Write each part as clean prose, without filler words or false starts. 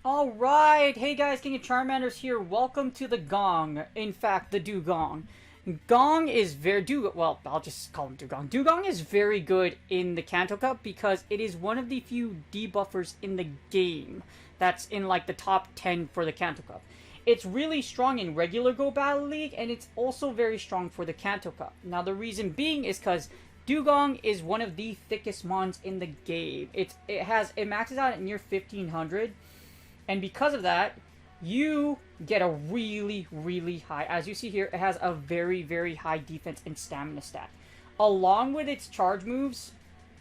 Alright, hey guys, King of Charmanders here. Welcome to the Gong. In fact, the Dewgong. Gong is very well, I'll just call him Dewgong. Dewgong is very good in the Kanto Cup because it is one of the few debuffers in the game that's in like the top 10 for the Kanto Cup. It's really strong in regular Go Battle League, and it's also very strong for the Kanto Cup. Now the reason being is because Dewgong is one of the thickest mons in the game. It maxes out at near 1500. And because of that, you get a really, really high, as you see here, it has a very, very high defense and stamina stat. Along with its charge moves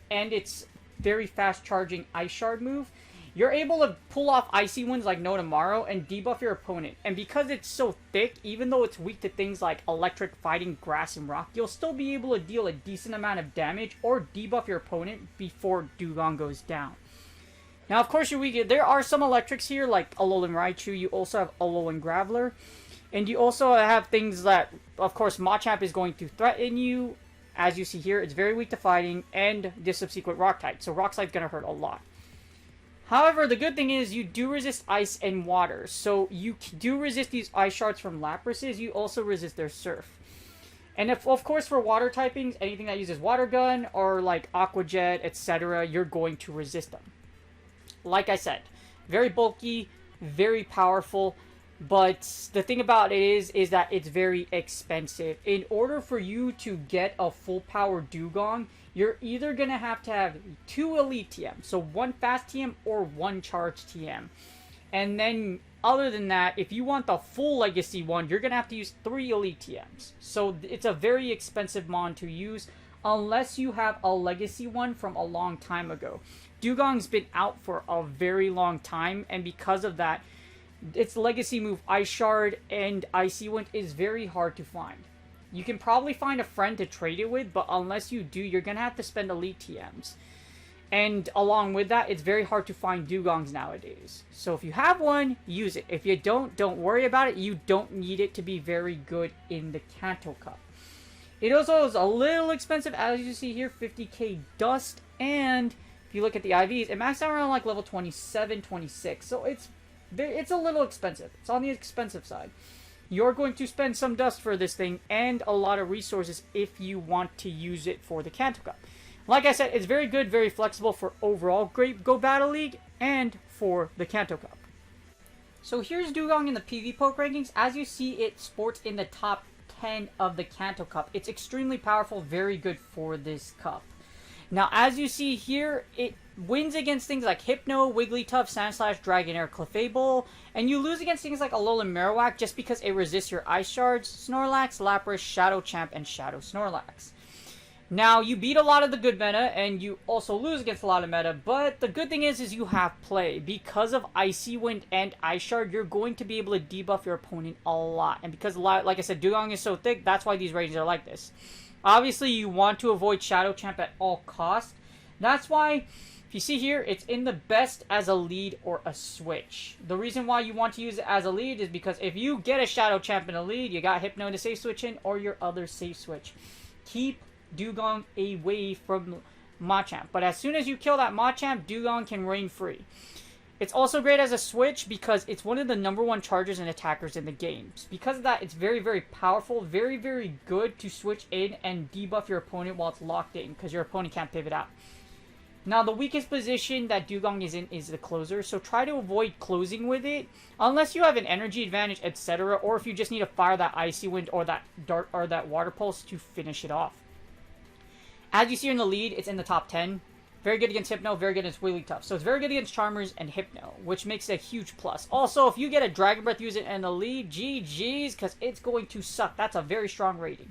and its very fast charging Ice Shard move, you're able to pull off icy ones like no tomorrow and debuff your opponent. And because it's so thick, even though it's weak to things like electric, fighting, grass, and rock, you'll still be able to deal a decent amount of damage or debuff your opponent before Dewgong goes down. Now, of course, there are some electrics here, like Alolan Raichu. You also have Alolan Graveler. And you also have things that, of course, Machamp is going to threaten you. As you see here, it's very weak to fighting and the subsequent Rock type. So Rock type's going to hurt a lot. However, the good thing is you do resist Ice and Water. So you do resist these Ice Shards from Laprases. You also resist their Surf. And of course, for Water typings, anything that uses Water Gun or like Aqua Jet, etc., you're going to resist them. Like I said, very bulky, very powerful, but the thing about it is that it's very expensive. In order for you to get a full power Dewgong, you're either going to have 2 Elite TM, so 1 Fast TM or 1 Charge TM. And then, other than that, if you want the full Legacy one, you're going to have to use 3 Elite TMs. So it's a very expensive mon to use, unless you have a Legacy one from a long time ago. Dewgong's been out for a very long time, and because of that, its Legacy move Ice Shard and Icy Wind is very hard to find. You can probably find a friend to trade it with, but unless you do, you're going to have to spend Elite TMs. And along with that, it's very hard to find Dewgongs nowadays. So if you have one, use it. If you don't worry about it. You don't need it to be very good in the Kanto Cup. It also is a little expensive, as you see here, 50k dust, and if you look at the IVs, it maxed out around like level 27, 26. So it's a little expensive. It's on the expensive side. You're going to spend some dust for this thing and a lot of resources if you want to use it for the Kanto Cup. Like I said, it's very good, very flexible for overall great Go Battle League and for the Kanto Cup. So here's Dewgong in the PV Poke rankings. As you see, it sports in the top 10 of the Kanto Cup. It's extremely powerful, very good for this cup. Now, as you see here, it wins against things like Hypno, Wigglytuff, Sandslash, Dragonair, Clefable, and you lose against things like Alolan Marowak just because it resists your Ice Shards, Snorlax, Lapras, Shadow Champ, and Shadow Snorlax. Now, you beat a lot of the good meta, and you also lose against a lot of meta, but the good thing is you have play. Because of Icy Wind and Ice Shard, you're going to be able to debuff your opponent a lot. And because, like I said, Dewgong is so thick, that's why these ratings are like this. Obviously, you want to avoid Shadow Champ at all costs. That's why, if you see here, it's in the best as a lead or a switch. The reason why you want to use it as a lead is because if you get a Shadow Champ in a lead, you got Hypno to safe switch in or your other safe switch. Keep Dewgong away from Machamp. But as soon as you kill that Machamp, Dewgong can reign free. It's also great as a switch because it's one of the #1 chargers and attackers in the games. Because of that, it's very, very powerful, very, very good to switch in and debuff your opponent while it's locked in because your opponent can't pivot out. Now, the weakest position that Dewgong is in is the closer, so try to avoid closing with it unless you have an energy advantage, etc., or if you just need to fire that Icy Wind or that Dart or that Water Pulse to finish it off. As you see in the lead, it's in the top 10. Very good against Hypno, very good against Wigglytuff. So it's very good against Charmers and Hypno, which makes it a huge plus. Also, if you get a Dragon Breath, use it in the lead, GG's, because it's going to suck. That's a very strong rating.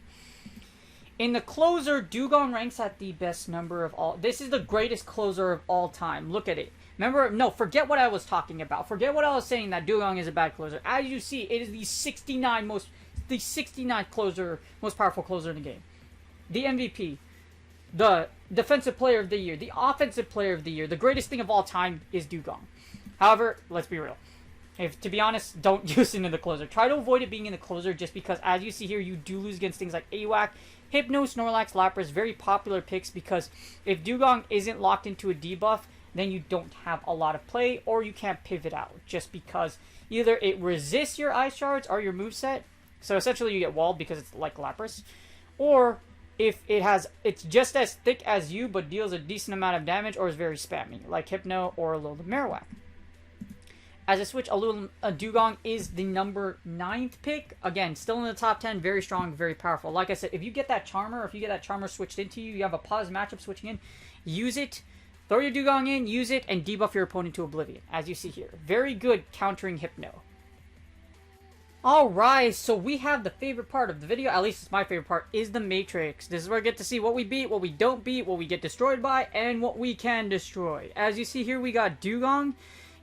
In the closer, Dewgong ranks at the best number of all. This is the greatest closer of all time. Look at it. Remember, no, forget what I was talking about. Forget what I was saying that Dewgong is a bad closer. As you see, it is the 69th closer, most powerful closer in the game. The MVP, the defensive player of the year, the offensive player of the year, the greatest thing of all time is Dewgong. However, let's be real. To be honest, don't use it in the closer. Try to avoid it being in the closer just because, as you see here, you do lose against things like AWAC, Hypno, Snorlax, Lapras, very popular picks because if Dewgong isn't locked into a debuff, then you don't have a lot of play or you can't pivot out just because either it resists your Ice Shards or your moveset, so essentially you get walled because it's like Lapras, or if it's just as thick as you but deals a decent amount of damage or is very spammy, like Hypno or Alolan Marowak. As a switch, Dewgong is the number 9th pick. Again, still in the top 10, very strong, very powerful. Like I said, if you get that Charmer, or if you get that Charmer switched into you, you have a pause matchup switching in, use it, throw your Dewgong in, use it, and debuff your opponent to oblivion, as you see here. Very good countering Hypno. Alright, so we have the favorite part of the video, at least it's my favorite part, is the Matrix. This is where I get to see what we beat, what we don't beat, what we get destroyed by, and what we can destroy. As you see here, we got Dewgong.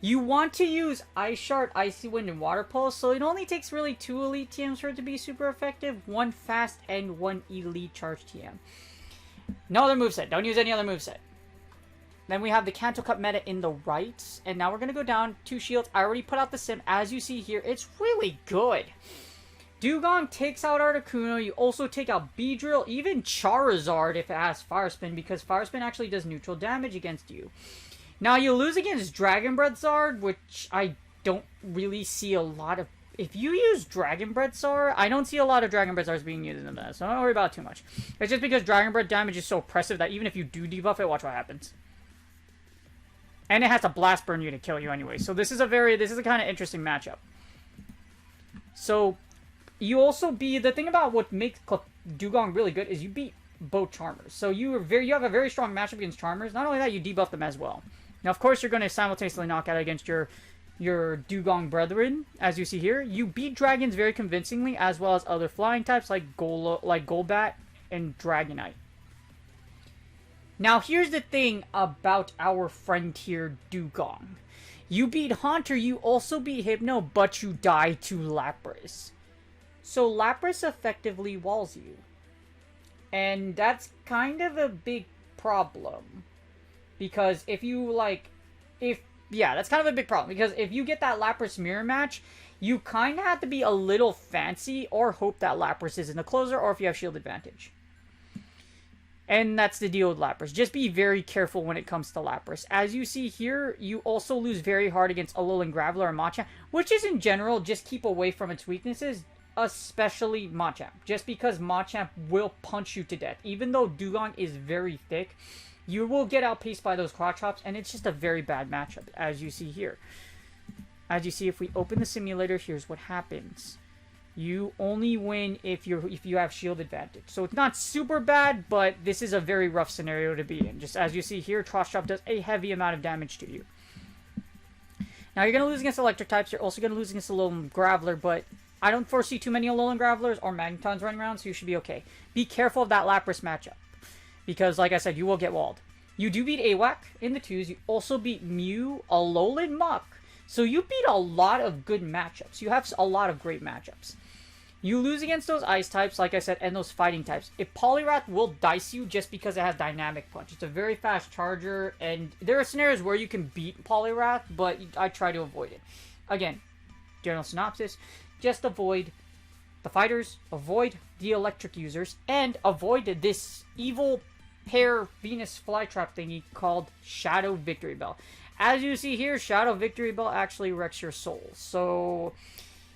You want to use Ice Shard, Icy Wind, and Water Pulse, so it only takes really 2 Elite TMs for it to be super effective, 1 Fast and 1 Elite Charge TM. No other moveset, don't use any other moveset. Then we have the Kanto Cup meta in the right, and now we're going to go down 2 shields. I already put out the sim, as you see here, it's really good. Dewgong takes out Articuno, you also take out Beedrill, even Charizard if it has Fire Spin, because Fire Spin actually does neutral damage against you. Now, you lose against Dragon Breath Zard, which I don't really see a lot of. If you use Dragon Breath Zard, I don't see a lot of Dragon Breath Zards being used in the meta, so don't worry about it too much. It's just because Dragon Breath damage is so oppressive that even if you do debuff it, watch what happens. And it has to Blast Burn you to kill you anyway, so this is a kind of interesting matchup. So, you also the thing about what makes Dewgong really good is you beat both Charmers. So you have a very strong matchup against Charmers. Not only that, you debuff them as well. Now, of course, you're going to simultaneously knock out against your Dewgong brethren, as you see here. You beat dragons very convincingly, as well as other flying types like Golbat and Dragonite. Now, here's the thing about our friend here, Dewgong. You beat Haunter, you also beat Hypno, but you die to Lapras. So Lapras effectively walls you. And that's kind of a big problem. Because if you, that's kind of a big problem. Because if you get that Lapras mirror match, you kind of have to be a little fancy or hope that Lapras is in the closer, or if you have shield advantage. And that's the deal with Lapras. Just be very careful when it comes to Lapras. As you see here, you also lose very hard against Alolan Graveler and Machamp, which is in general, just keep away from its weaknesses, especially Machamp. Just because Machamp will punch you to death. Even though Dewgong is very thick, you will get outpaced by those crotch hops, and it's just a very bad matchup, as you see here. As you see, if we open the simulator, here's what happens. You only win if you have shield advantage. So it's not super bad, but this is a very rough scenario to be in. Just as you see here, Tross Chop does a heavy amount of damage to you. Now, you're going to lose against electric types. You're also going to lose against Alolan Graveler, but I don't foresee too many Alolan Gravelers or Magnetons running around, so you should be okay. Be careful of that Lapras matchup. Because, like I said, you will get walled. You do beat AWAC in the 2s. You also beat Mew, Alolan Muck. So you beat a lot of good matchups. You have a lot of great matchups. You lose against those ice types, like I said, and those fighting types. If Poliwrath will dice you just because it has Dynamic Punch. It's a very fast charger, and there are scenarios where you can beat Poliwrath, but I try to avoid it. Again, general synopsis, just avoid the fighters, avoid the electric users, and avoid this evil pair Venus flytrap thingy called Shadow Victory Bell. As you see here, Shadow Victory Bell actually wrecks your soul. So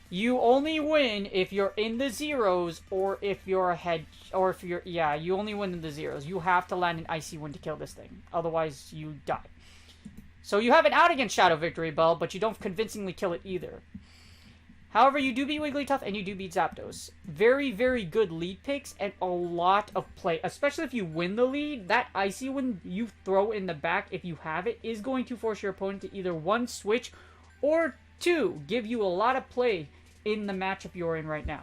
you only win if you're in the zeros, or if you're ahead, or if you're, yeah, you only win in the zeros. You have to land an Icy Wind to kill this thing. Otherwise, you die. So you have an out against Shadow Victory Bell, but you don't convincingly kill it either. However, you do beat Wigglytuff and you do beat Zapdos. Very, very good lead picks and a lot of play. Especially if you win the lead, that Icy Wind you throw in the back, if you have it, is going to force your opponent to either 1, switch, or 2, give you a lot of play in the matchup you're in right now.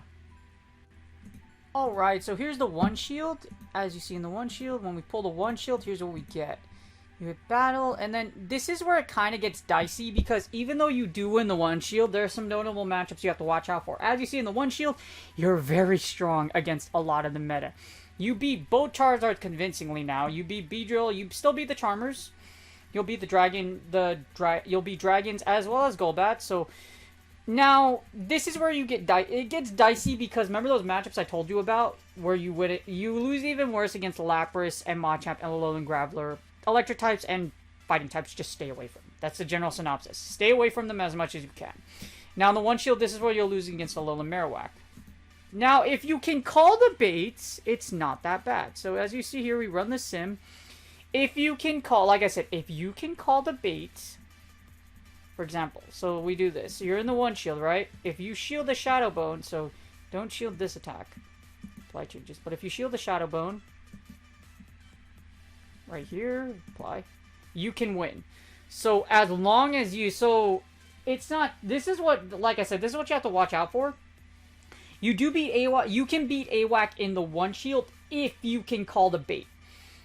Alright, so here's the one shield. As you see in the one shield, when we pull the one shield, here's what we get. You hit battle, and then this is where it kind of gets dicey, because even though you do win the one shield, there are some notable matchups you have to watch out for. As you see in the one shield, you're very strong against a lot of the meta. You beat both Charizards convincingly now. You beat Beedrill, you still beat the Charmers. You'll beat the Dragon, you'll beat Dragons as well as Golbat, so now this is where you get it gets dicey, because remember those matchups I told you about where you lose even worse against Lapras and Machamp and Alolan Graveler. Electric types and fighting types, just stay away from them. That's the general synopsis. Stay away from them as much as you can. Now, in the one shield, this is where you're losing against Alolan Marowak. Now, if you can call the baits, it's not that bad. So, as you see here, we run the sim. If you can call, like I said, if you can call the baits, for example, so we do this. You're in the one shield, right? If you shield the Shadow Bone, so don't shield this attack. Apply changes. But if you shield the Shadow Bone, right here, apply, you can win. So as long as you, so it's not, this is what, like I said, this is what you have to watch out for. You do beat AWAC, you can beat AWAC in the one shield if you can call the bait.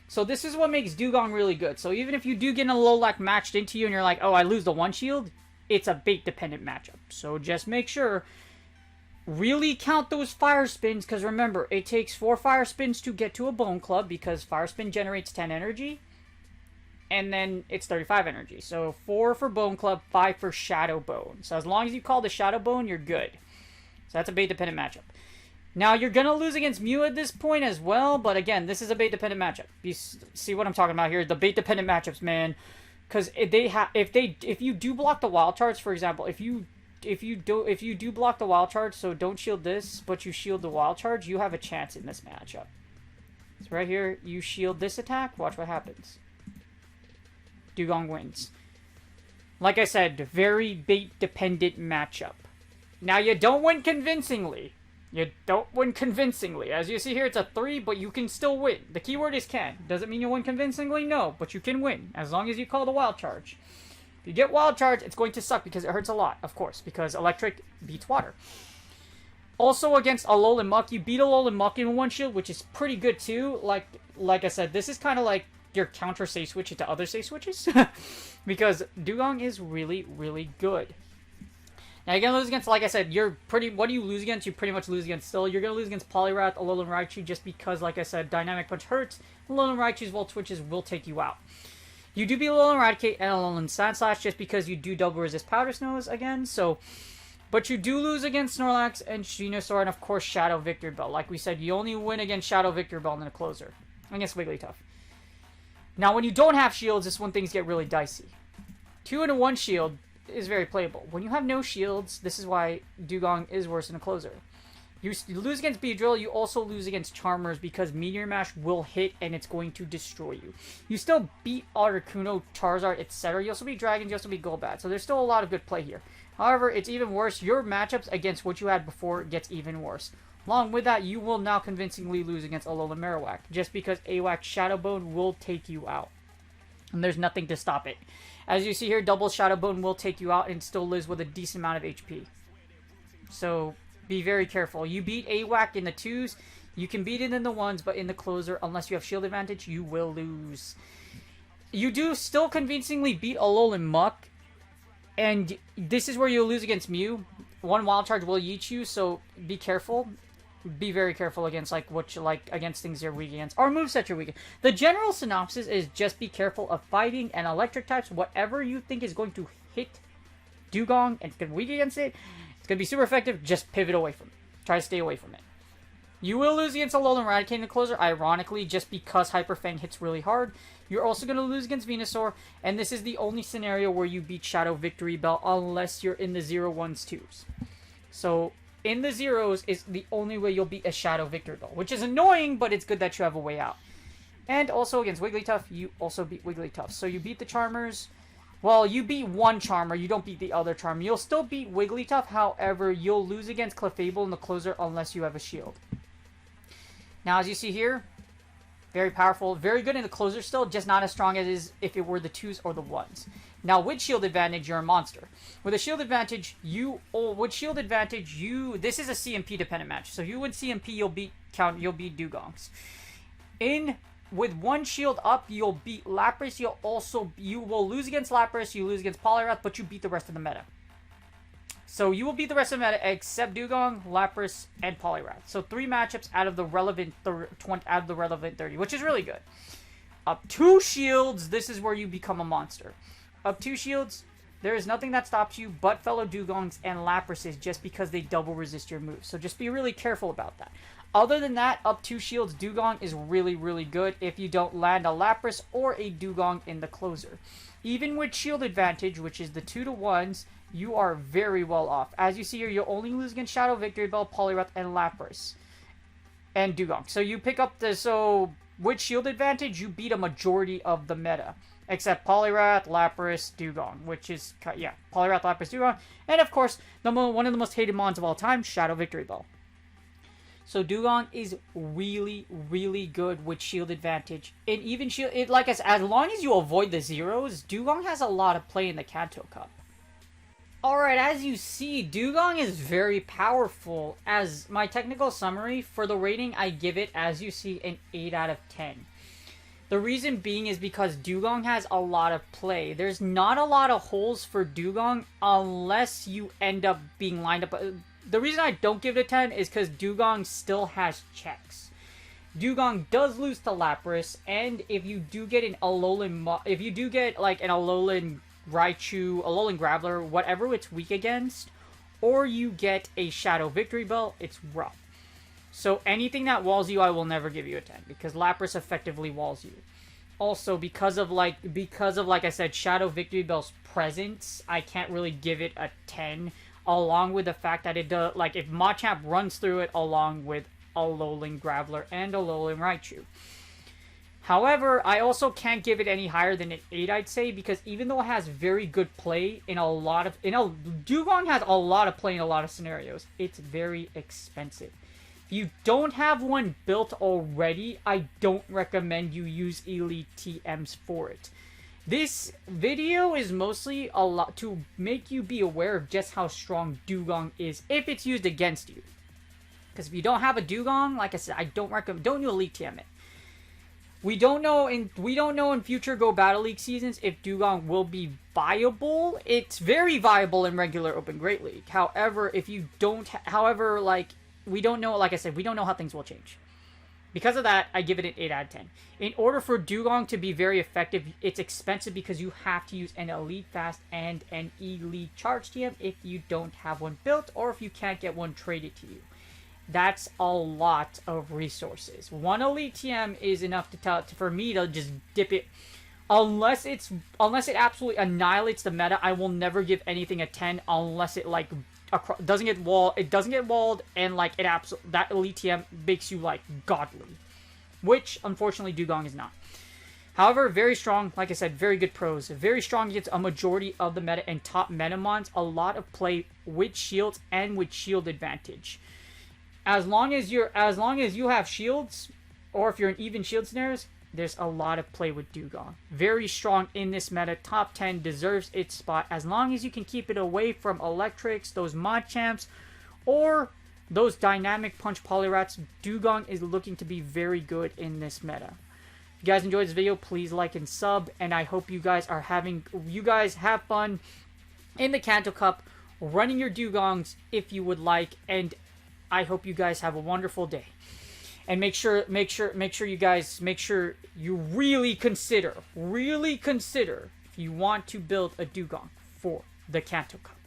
So this is what makes Dewgong really good. So even if you do get a low lack matched into you and you're like, oh, I lose the one shield, it's a bait dependent matchup. So just make sure, really count those fire spins, because remember, it takes 4 fire spins to get to a Bone Club, because fire spin generates 10 energy, and then it's 35 energy. So 4 for Bone Club, 5 for Shadow Bone. So as long as you call the Shadow Bone, you're good. So that's a bait dependent matchup. Now you're gonna lose against Mew at this point as well, but again, this is a bait dependent matchup. You see what I'm talking about here? The bait dependent matchups, man, because if you do block the wild charge, for example, if you do block the wild charge, so don't shield this, but you shield the wild charge, you have a chance in this matchup. So right here, you shield this attack, watch what happens. Dewgong wins. Like I said, very bait-dependent matchup. Now, you don't win convincingly. You don't win convincingly. As you see here, it's a 3, but you can still win. The keyword is can. Doesn't mean you win convincingly? No, but you can win, as long as you call the wild charge. If you get wild charge, it's going to suck because it hurts a lot, of course, because electric beats water. Also against Alolan Muck, you beat Alolan Muck in one shield, which is pretty good too. Like I said, this is kind of like your counter save switch into other save switches, because Dewgong is really, really good. Now you're gonna lose against, like I said, what do you lose against? You pretty much lose against still. You're gonna lose against Poliwrath, Alolan Raichu, just because, like I said, Dynamic Punch hurts. Alolan Raichu's Volt Switches will take you out. You do beat Alolan Raticate and Alolan Sandslash just because you do double resist Powder Snows again, so... But you do lose against Snorlax and Venusaur and, of course, Shadow Victory Bell. Like we said, you only win against Shadow Victory Bell in the closer. Against Wigglytuff. Now, when you don't have shields, this is when things get really dicey. 2 and a 1 shield is very playable. When you have no shields, this is why Dewgong is worse in a closer. You lose against Beedrill, you also lose against Charmers because Meteor Mash will hit and it's going to destroy you. You still beat Articuno, Charizard, etc. You also beat Dragons, you also beat Golbat. So there's still a lot of good play here. However, it's even worse. Your matchups against what you had before gets even worse. Along with that, you will now convincingly lose against Alolan Marowak, just because AWAC Shadow Bone will take you out. And there's nothing to stop it. As you see here, double Shadow Bone will take you out and still lives with a decent amount of HP. So... be very careful. You beat AWAC in the 2s. You can beat it in the 1s, but in the closer, unless you have shield advantage, you will lose. You do still convincingly beat Alolan Muck. And this is where you'll lose against Mew. One Wild Charge will yeet you, so be careful. Be very careful against against things you're weak against. Or moveset you're weak against. The general synopsis is just be careful of fighting and electric types. Whatever you think is going to hit Dewgong and get weak against it, it's going to be super effective. Just pivot away from it. Try to stay away from it. You will lose against Alolan Raticate in the closer, ironically, just because Hyper Fang hits really hard. You're also going to lose against Venusaur, and this is the only scenario where you beat Shadow Victory Bell unless you're in the 0, 1s, 2s. So, in the 0s is the only way you'll beat a Shadow Victory Bell, which is annoying, but it's good that you have a way out. And also against Wigglytuff, you also beat Wigglytuff. So you beat the Charmers. Well, you beat one Charmer, you don't beat the other Charmer. You'll still beat Wigglytuff, however, you'll lose against Clefable in the closer unless you have a shield. Now, as you see here, Very powerful, very good in the closer still, just not as strong as it is if it were the 2s or the 1s. Now, with shield advantage, you're a monster. With a shield advantage, this is a CMP dependent match. So if you win CMP, you'll beat Dewgongs. With one shield up, you'll beat Lapras. You will lose against Lapras, you lose against Poliwrath, but you beat the rest of the meta. So you will beat the rest of the meta except Dewgong, Lapras, and Poliwrath. So 3 matchups out of the relevant 30, which is really good. Up 2 shields, this is where you become a monster. Up 2 shields, there is nothing that stops you but fellow Dewgongs and Laprases just because they double resist your moves. So just be really careful about that. Other than that, up 2 shields, Dewgong is really, really good if you don't land a Lapras or a Dewgong in the closer. Even with shield advantage, which is the 2 to 1s, you are very well off. As you see here, you'll only lose against Shadow Victory Bell, Poliwrath, and Lapras. And Dewgong. So you pick up with shield advantage, you beat a majority of the meta. Except Poliwrath, Lapras, Dewgong. Which is, yeah, Poliwrath, Lapras, Dewgong. And of course, one of the most hated mons of all time, Shadow Victory Bell. So Dewgong is really, really good with shield advantage. And even shield, like I said, as long as you avoid the zeros, Dewgong has a lot of play in the Kanto Cup. Alright, as you see, Dewgong is very powerful. As my technical summary, for the rating, I give it, as you see, an 8 out of 10. The reason being is because Dewgong has a lot of play. There's not a lot of holes for Dewgong unless you end up being lined up. The reason I don't give it a 10 is because Dewgong still has checks. Dewgong does lose to Lapras, and if you do get an Alolan Raichu, Alolan Graveler, whatever it's weak against, or you get a Shadow Victory Bell, it's rough. So anything that walls you, I will never give you a 10, because Lapras effectively walls you. Also, because of like I said, Shadow Victory Bell's presence, I can't really give it a 10, along with the fact that it does, like, if Machamp runs through it along with Alolan Graveler and Alolan Raichu. However, I also can't give it any higher than an 8, I'd say, because even though it has very good play in Dewgong has a lot of play in a lot of scenarios, it's very expensive. If you don't have one built already, I don't recommend you use Elite TMs for it. This video is mostly a lot to make you be aware of just how strong Dewgong is if it's used against you. Because if you don't have a Dewgong, like I said, I don't recommend. Don't you Elite TM it. We don't know in future Go Battle League seasons if Dewgong will be viable. It's very viable in regular Open Great League. However, if you don't, we don't know. Like I said, we don't know how things will change. Because of that, I give it an 8 out of 10. In order for Dewgong to be very effective, it's expensive because you have to use an Elite Fast and an Elite Charge TM if you don't have one built or if you can't get one traded to you. That's a lot of resources. One Elite TM is enough for me to just dip it. Unless it absolutely annihilates the meta, I will never give anything a 10 unless it doesn't get walled. It doesn't get walled, and that Elite TM makes you godly, which unfortunately Dewgong is not. However, very strong. Like I said, very good pros. Very strong against a majority of the meta and top metamons. A lot of play with shields and with shield advantage. As long as you have shields, or if you're in even shield scenarios, there's a lot of play with Dewgong. Very strong in this meta. Top 10, deserves its spot. As long as you can keep it away from Electrics, those Machamps, or those Dynamic Punch Poliwraths, Dewgong is looking to be very good in this meta. If you guys enjoyed this video, please like and sub, and I hope you guys have fun in the Kanto Cup, running your Dewgongs if you would like, and I hope you guys have a wonderful day. And make sure you really consider if you want to build a Dewgong for the Kanto Cup.